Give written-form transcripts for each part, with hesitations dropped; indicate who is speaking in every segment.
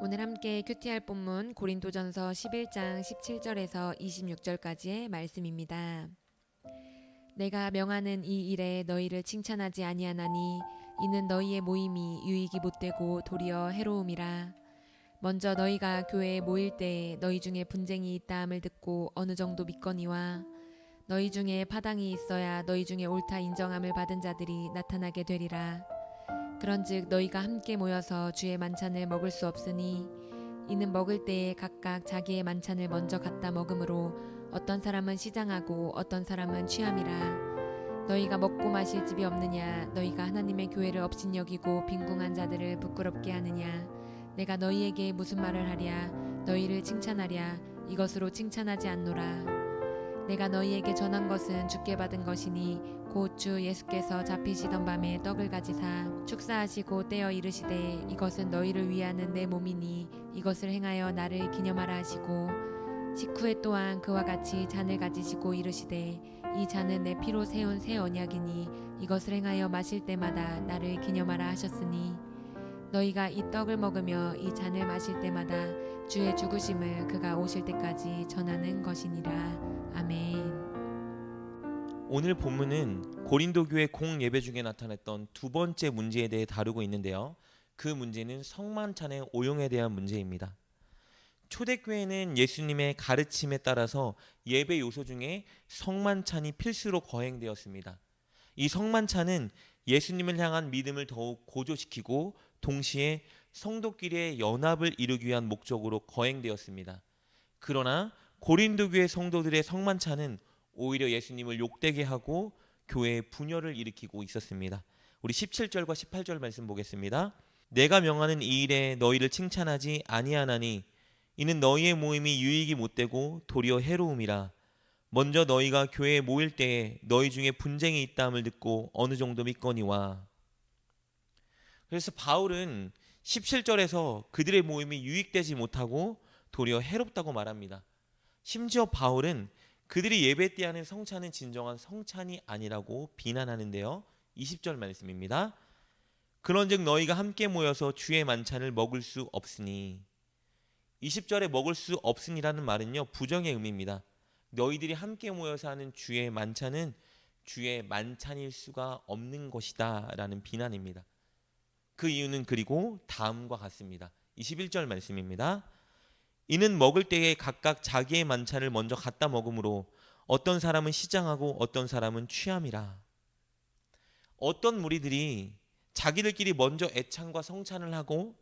Speaker 1: 오늘 함께 큐티할 본문 고린도전서 11장 17절에서 26절까지의 말씀입니다. 내가 명하는 이 일에 너희를 칭찬하지 아니하나니 이는 너희의 모임이 유익이 못되고 도리어 해로움이라. 먼저 너희가 교회에 모일 때에 너희 중에 분쟁이 있다함을 듣고 어느 정도 믿거니와 너희 중에 파당이 있어야 너희 중에 옳다 인정함을 받은 자들이 나타나게 되리라. 그런즉 너희가 함께 모여서 주의 만찬을 먹을 수 없으니 이는 먹을 때에 각각 자기의 만찬을 먼저 갖다 먹으므로 어떤 사람은 시장하고 어떤 사람은 취함이라. 너희가 먹고 마실 집이 없느냐? 너희가 하나님의 교회를 업신여기고 빈궁한 자들을 부끄럽게 하느냐? 내가 너희에게 무슨 말을 하랴? 너희를 칭찬하랴? 이것으로 칭찬하지 않노라. 내가 너희에게 전한 것은 주께 받은 것이니 곧 주 예수께서 잡히시던 밤에 떡을 가지사 축사하시고 떼어 이르시되 이것은 너희를 위하는 내 몸이니 이것을 행하여 나를 기념하라 하시고 식후에 또한 그와 같이 잔을 가지시고 이르시되 이 잔은 내 피로 세운 새 언약이니 이것을 행하여 마실 때마다 나를 기념하라 하셨으니 너희가 이 떡을 먹으며 이 잔을 마실 때마다 주의 죽으심을 그가 오실 때까지 전하는 것이니라. 아멘.
Speaker 2: 오늘 본문은 고린도 교회 공예배 중에 나타났던 두 번째 문제에 대해 다루고 있는데요. 그 문제는 성만찬의 오용에 대한 문제입니다. 초대교회는 예수님의 가르침에 따라서 예배 요소 중에 성만찬이 필수로 거행되었습니다. 이 성만찬은 예수님을 향한 믿음을 더욱 고조시키고 동시에 성도끼리의 연합을 이루기 위한 목적으로 거행되었습니다. 그러나 고린도 교회 성도들의 성만찬은 오히려 예수님을 욕되게 하고 교회의 분열을 일으키고 있었습니다. 우리 17절과 18절 말씀 보겠습니다. 내가 명하는 이 일에 너희를 칭찬하지 아니하나니 이는 너희의 모임이 유익이 못되고 도리어 해로움이라. 먼저 너희가 교회에 모일 때에 너희 중에 분쟁이 있다함을 듣고 어느 정도 믿거니와. 그래서 바울은 17절에서 그들의 모임이 유익되지 못하고 도리어 해롭다고 말합니다. 심지어 바울은 그들이 예배 때 하는 성찬은 진정한 성찬이 아니라고 비난하는데요. 20절 말씀입니다. 그런즉 너희가 함께 모여서 주의 만찬을 먹을 수 없으니. 20절에 먹을 수 없으니라는 말은요, 부정의 의미입니다. 너희들이 함께 모여서 하는 주의 만찬은 주의 만찬일 수가 없는 것이다 라는 비난입니다. 그 이유는 그리고 다음과 같습니다. 21절 말씀입니다. 이는 먹을 때에 각각 자기의 만찬을 먼저 갖다 먹으므로 어떤 사람은 시장하고 어떤 사람은 취함이라. 어떤 무리들이 자기들끼리 먼저 애찬과 성찬을 하고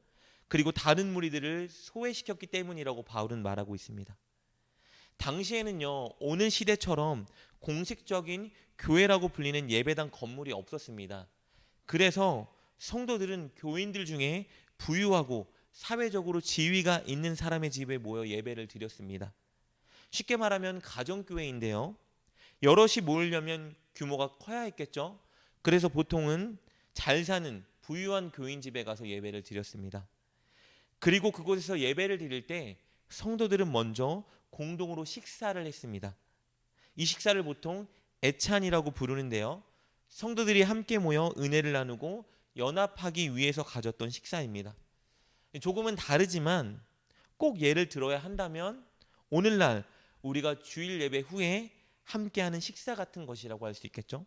Speaker 2: 그리고 다른 무리들을 소외시켰기 때문이라고 바울은 말하고 있습니다. 당시에는요, 오늘 시대처럼 공식적인 교회라고 불리는 예배당 건물이 없었습니다. 그래서 성도들은 교인들 중에 부유하고 사회적으로 지위가 있는 사람의 집에 모여 예배를 드렸습니다. 쉽게 말하면 가정교회인데요. 여럿이 모이려면 규모가 커야 했겠죠. 그래서 보통은 잘 사는 부유한 교인 집에 가서 예배를 드렸습니다. 그리고 그곳에서 예배를 드릴 때 성도들은 먼저 공동으로 식사를 했습니다. 이 식사를 보통 애찬이라고 부르는데요. 성도들이 함께 모여 은혜를 나누고 연합하기 위해서 가졌던 식사입니다. 조금은 다르지만 꼭 예를 들어야 한다면 오늘날 우리가 주일 예배 후에 함께하는 식사 같은 것이라고 할 수 있겠죠.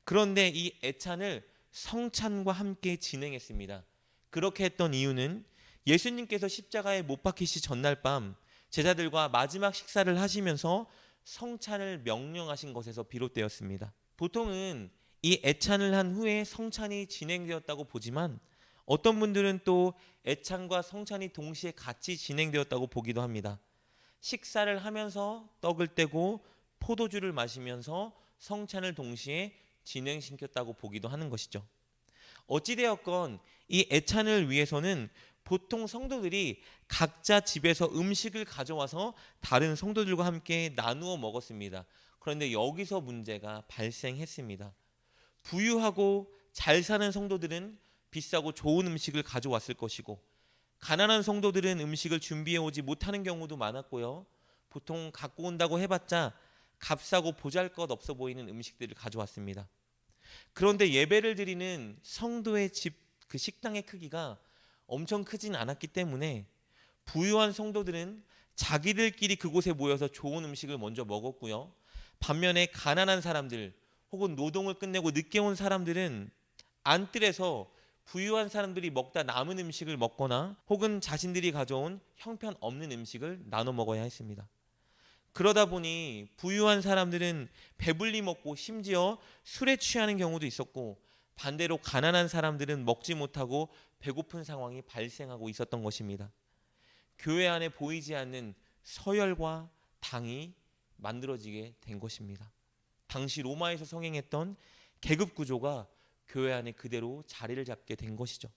Speaker 2: 그런데 이 애찬을 성찬과 함께 진행했습니다. 그렇게 했던 이유는 예수님께서 십자가에 못 박히시 전날 밤 제자들과 마지막 식사를 하시면서 성찬을 명령하신 것에서 비롯되었습니다. 보통은 이 애찬을 한 후에 성찬이 진행되었다고 보지만 어떤 분들은 또 애찬과 성찬이 동시에 같이 진행되었다고 보기도 합니다. 식사를 하면서 떡을 떼고 포도주를 마시면서 성찬을 동시에 진행시켰다고 보기도 하는 것이죠. 어찌되었건 이 애찬을 위해서는 보통 성도들이 각자 집에서 음식을 가져와서 다른 성도들과 함께 나누어 먹었습니다. 그런데 여기서 문제가 발생했습니다. 부유하고 잘 사는 성도들은 비싸고 좋은 음식을 가져왔을 것이고 가난한 성도들은 음식을 준비해 오지 못하는 경우도 많았고요. 보통 갖고 온다고 해봤자 값싸고 보잘것없어 보이는 음식들을 가져왔습니다. 그런데 예배를 드리는 성도의 집 그 식당의 크기가 엄청 크진 않았기 때문에 부유한 성도들은 자기들끼리 그곳에 모여서 좋은 음식을 먼저 먹었고요. 반면에 가난한 사람들 혹은 노동을 끝내고 늦게 온 사람들은 안뜰에서 부유한 사람들이 먹다 남은 음식을 먹거나 혹은 자신들이 가져온 형편없는 음식을 나눠 먹어야 했습니다. 그러다 보니 부유한 사람들은 배불리 먹고 심지어 술에 취하는 경우도 있었고, 반대로 가난한 사람들은 먹지 못하고 배고픈 상황이 발생하고 있었던 것입니다. 교회 안에 보이지 않는 서열과 당이 만들어지게 된 것입니다. 당시 로마에서 성행했던 계급 구조가 교회 안에 그대로 자리를 잡게 된 것이죠.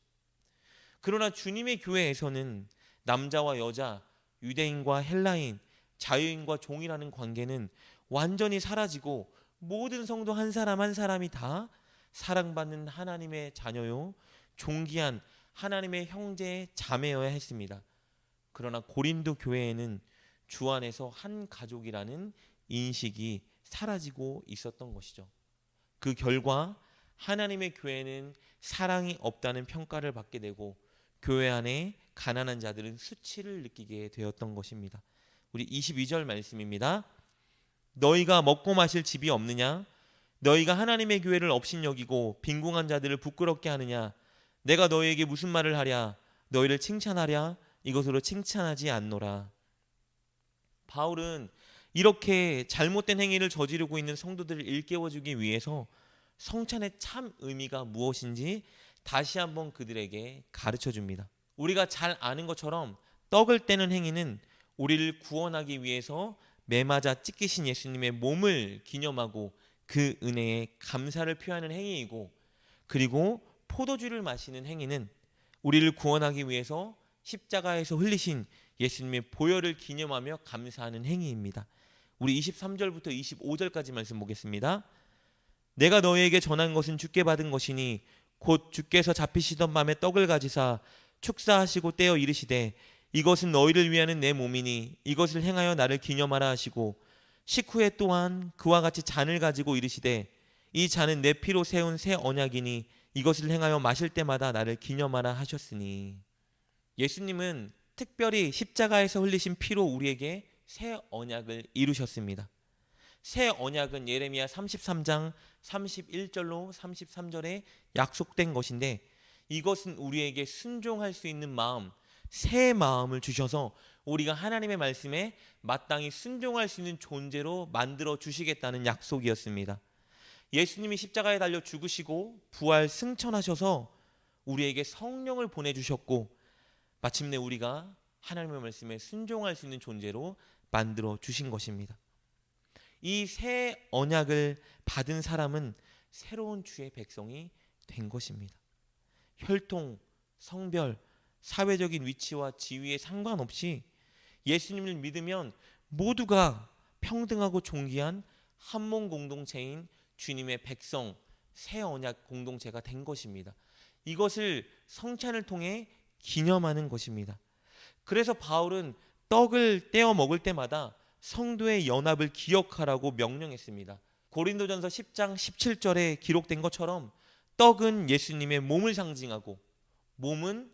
Speaker 2: 그러나 주님의 교회에서는 남자와 여자, 유대인과 헬라인, 자유인과 종이라는 관계는 완전히 사라지고 모든 성도 한 사람 한 사람이 다 사랑받는 하나님의 자녀요, 존귀한 하나님의 형제 자매여야 했습니다. 그러나 고린도 교회에는 주 안에서 한 가족이라는 인식이 사라지고 있었던 것이죠. 그 결과 하나님의 교회는 사랑이 없다는 평가를 받게 되고, 교회 안에 가난한 자들은 수치를 느끼게 되었던 것입니다. 우리 22절 말씀입니다. 너희가 먹고 마실 집이 없느냐? 너희가 하나님의 교회를 업신여기고 빈궁한 자들을 부끄럽게 하느냐? 내가 너희에게 무슨 말을 하랴? 너희를 칭찬하랴? 이것으로 칭찬하지 않노라. 바울은 이렇게 잘못된 행위를 저지르고 있는 성도들을 일깨워주기 위해서 성찬의 참 의미가 무엇인지 다시 한번 그들에게 가르쳐 줍니다. 우리가 잘 아는 것처럼 떡을 떼는 행위는 우리를 구원하기 위해서 매맞아 찢기신 예수님의 몸을 기념하고 그 은혜에 감사를 표하는 행위이고, 그리고 포도주를 마시는 행위는 우리를 구원하기 위해서 십자가에서 흘리신 예수님의 보혈을 기념하며 감사하는 행위입니다. 우리 23절부터 25절까지 말씀 보겠습니다. 내가 너희에게 전한 것은 주께 받은 것이니 곧 주께서 잡히시던 밤에 떡을 가지사 축사하시고 떼어 이르시되 이것은 너희를 위하는 내 몸이니 이것을 행하여 나를 기념하라 하시고, 식후에 또한 그와 같이 잔을 가지고 이르시되 이 잔은 내 피로 세운 새 언약이니 이것을 행하여 마실 때마다 나를 기념하라 하셨으니. 예수님은 특별히 십자가에서 흘리신 피로 우리에게 새 언약을 이루셨습니다. 새 언약은 예레미야 33장 31절로 33절에 약속된 것인데, 이것은 우리에게 순종할 수 있는 마음, 새 마음을 주셔서 우리가 하나님의 말씀에 마땅히 순종할 수 있는 존재로 만들어 주시겠다는 약속이었습니다. 예수님이 십자가에 달려 죽으시고 부활 승천하셔서 우리에게 성령을 보내주셨고, 마침내 우리가 하나님의 말씀에 순종할 수 있는 존재로 만들어 주신 것입니다. 이 새 언약을 받은 사람은 새로운 주의 백성이 된 것입니다. 혈통, 성별, 사회적인 위치와 지위에 상관없이 예수님을 믿으면 모두가 평등하고 존귀한 한몸 공동체인 주님의 백성, 새 언약 공동체가 된 것입니다. 이것을 성찬을 통해 기념하는 것입니다. 그래서 바울은 떡을 떼어 먹을 때마다 성도의 연합을 기억하라고 명령했습니다. 고린도전서 10장 17절에 기록된 것처럼 떡은 예수님의 몸을 상징하고, 몸은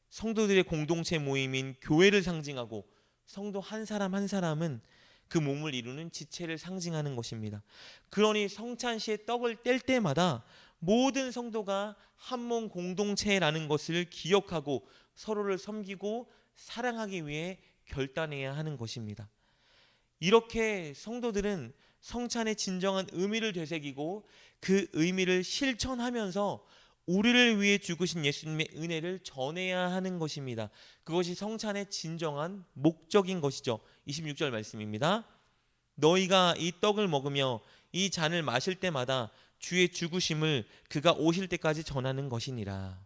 Speaker 2: 성도들의 공동체 모임인 교회를 상징하고, 성도 한 사람 한 사람은 그 몸을 이루는 지체를 상징하는 것입니다. 그러니 성찬 시에 떡을 뗄 때마다 모든 성도가 한몸 공동체라는 것을 기억하고 서로를 섬기고 사랑하기 위해 결단해야 하는 것입니다. 이렇게 성도들은 성찬의 진정한 의미를 되새기고 그 의미를 실천하면서 우리를 위해 죽으신 예수님의 은혜를 전해야 하는 것입니다. 그것이 성찬의 진정한 목적인 것이죠. 26절 말씀입니다. 너희가 이 떡을 먹으며 이 잔을 마실 때마다 주의 죽으심을 그가 오실 때까지 전하는 것이니라.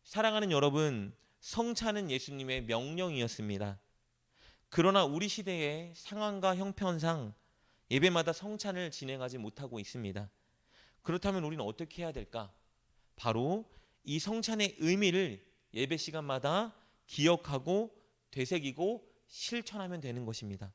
Speaker 2: 사랑하는 여러분, 성찬은 예수님의 명령이었습니다. 그러나 우리 시대의 상황과 형편상 예배마다 성찬을 진행하지 못하고 있습니다. 그렇다면 우리는 어떻게 해야 될까? 바로 이 성찬의 의미를 예배 시간마다 기억하고 되새기고 실천하면 되는 것입니다.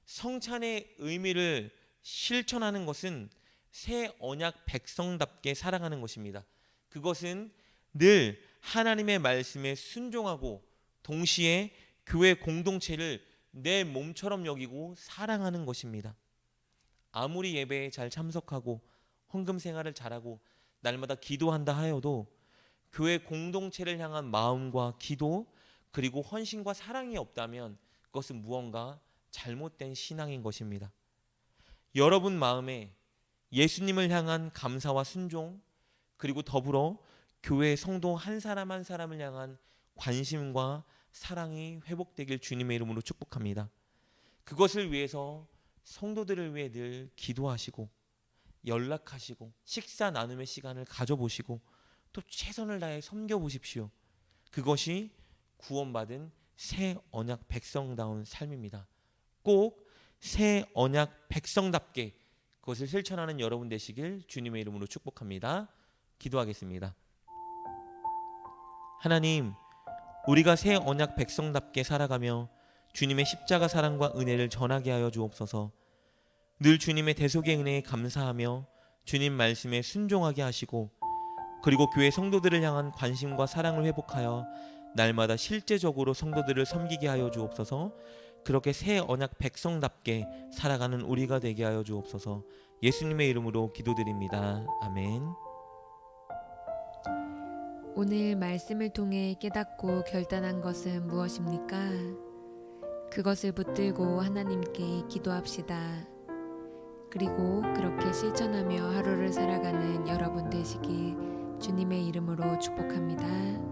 Speaker 2: 성찬의 의미를 실천하는 것은 새 언약 백성답게 살아가는 것입니다. 그것은 늘 하나님의 말씀에 순종하고 동시에 교회 공동체를 내 몸처럼 여기고 사랑하는 것입니다. 아무리 예배에 잘 참석하고 헌금 생활을 잘하고 날마다 기도한다 하여도 교회 공동체를 향한 마음과 기도 그리고 헌신과 사랑이 없다면 그것은 무언가 잘못된 신앙인 것입니다. 여러분 마음에 예수님을 향한 감사와 순종 그리고 더불어 교회 성도 한 사람 한 사람을 향한 관심과 사랑이 회복되길 주님의 이름으로 축복합니다. 그것을 위해서 성도들을 위해 늘 기도하시고 연락하시고 식사 나눔의 시간을 가져보시고 또 최선을 다해 섬겨보십시오. 그것이 구원받은 새 언약 백성다운 삶입니다. 꼭 새 언약 백성답게 그것을 실천하는 여러분 되시길 주님의 이름으로 축복합니다. 기도하겠습니다. 하나님, 우리가 새 언약 백성답게 살아가며 주님의 십자가 사랑과 은혜를 전하게 하여 주옵소서. 늘 주님의 대속의 은혜에 감사하며 주님 말씀에 순종하게 하시고 그리고 교회 성도들을 향한 관심과 사랑을 회복하여 날마다 실제적으로 성도들을 섬기게 하여 주옵소서. 그렇게 새 언약 백성답게 살아가는 우리가 되게 하여 주옵소서. 예수님의 이름으로 기도드립니다. 아멘.
Speaker 1: 오늘 말씀을 통해 깨닫고 결단한 것은 무엇입니까? 그것을 붙들고 하나님께 기도합시다. 그리고 그렇게 실천하며 하루를 살아가는 여러분 되시길 주님의 이름으로 축복합니다.